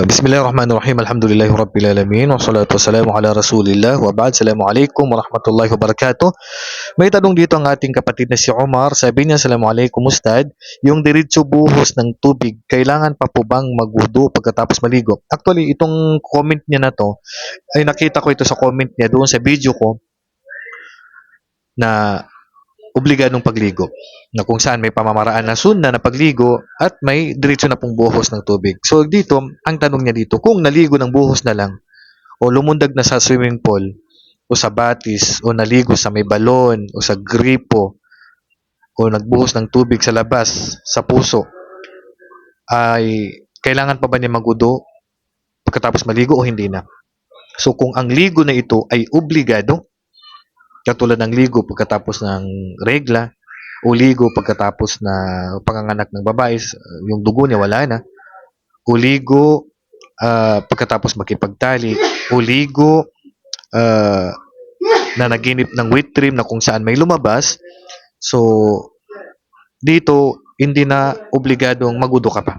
Bismillahirrahmanirrahim. Alhamdulillahirabbil alamin wassalatu wassalamu ala Rasulillah wa ba'd. Assalamualaikum warahmatullahi wabarakatuh. May tanong dito ang ating kapatid na si Omar. Sabi niya, Assalamualaikum Ustad. Yung diretso buhos ng tubig, kailangan pa po bang magwudu pagkatapos maligo? Actually, itong comment niya na to, ay nakita ko ito sa comment niya doon sa video ko na obligadong pagligo, na kung saan may pamamaraan na sunna na pagligo at may diretso na pong buhos ng tubig. So dito, ang tanong niya dito, kung naligo ng buhos na lang o lumundag na sa swimming pool o sa batis o naligo sa may balon o sa gripo o nagbuhos ng tubig sa labas, sa puso, ay kailangan pa ba niya magudo pagkatapos maligo o hindi na? So kung ang ligo na ito ay obligado, katulad ng ligo pagkatapos ng regla o ligo pagkatapos na panganganak ng babae, yung dugo niya wala na, o ligo pagkatapos makipagtali, o ligo na naginip ng wet dream na kung saan may lumabas, so dito hindi na obligadong magudo ka pa.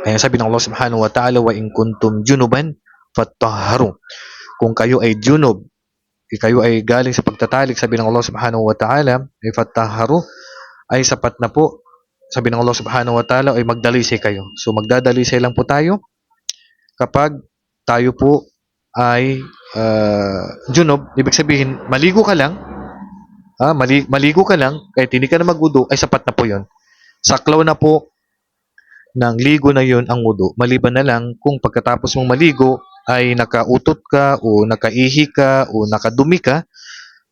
Kaya sabi ng Allah subhanahu wa ta'ala, wa in kuntum junuban fattahharu. Kung kayo ay junub, kayo ay galing sa pagtatalik, sabi ng Allah subhanahu wa ta'ala, ay fattahharu, ay sapat na po. Sabi ng Allah subhanahu wa ta'ala, ay magdalisay kayo. So magdadalisay lang po tayo kapag tayo po ay junub. Ibig sabihin, maligo ka lang, maligo ka lang, kahit hindi ka na magwudu, ay sapat na po yon. Saklaw na po ng ligo na yon ang wudu. Maliban na lang kung pagkatapos mong maligo ay nakautot ka o nakaihi ka o nakadumi ka.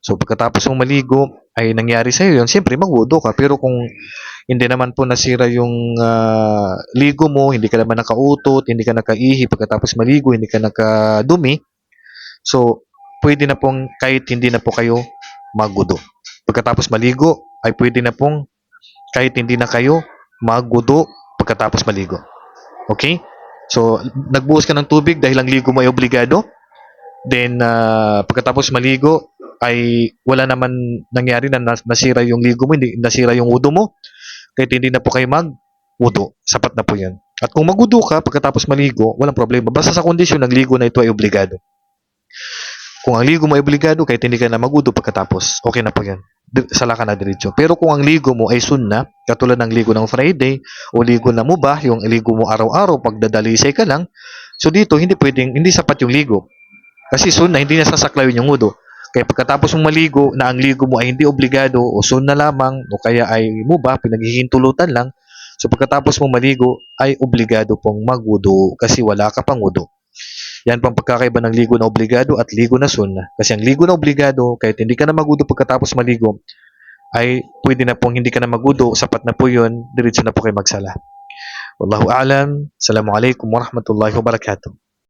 So pagkatapos mong maligo ay nangyari sa iyo yun, siyempre magwudu ka. Pero kung hindi naman po nasira yung ligo mo, hindi ka naman nakautot, hindi ka nakaihi pagkatapos maligo, hindi ka nakadumi, so pwede na pong kahit hindi na po kayo magwudu. Pagkatapos maligo ay pwede na pong kahit hindi na kayo magwudu pagkatapos maligo. Okay? So, nagbuhos ka ng tubig dahil ang ligo mo ay obligado. Then, pagkatapos maligo, ay wala naman nangyari na nasira yung ligo mo, hindi nasira yung wudu mo. Kahit hindi na po kayo mag-wudu. Sapat na po yan. At kung mag-wudu ka pagkatapos maligo, walang problema. Basta sa kondisyon ng ligo na ito ay obligado. Kung ang ligo mo ay obligado, kahit hindi ka na mag-wudu pagkatapos, okay na po yan. Sala ka na diretso. Pero kung ang ligo mo ay sunna, katulad ng ligo ng Friday o ligo na mubah, yung ligo mo araw-araw pagdadalisay ka lang, so dito hindi sapat yung ligo. Kasi sunna, hindi na sasaklawin yung wudu. Kaya pagkatapos mong maligo na ang ligo mo ay hindi obligado o sunna lamang o kaya ay mubah, pinaghihintulutan lang, so pagkatapos mong maligo ay obligado pong magwudu kasi wala ka pang wudu. Yan pang pagkakaiba ng ligo na obligado at ligo na sunna. Kasi ang ligo na obligado, kahit hindi ka na magwudu pagkatapos maligo, ay pwede na pong hindi ka na magwudu, sapat na po yun, diretso na po kayo magsala. Wallahu a'lam. Assalamualaikum warahmatullahi wabarakatuh.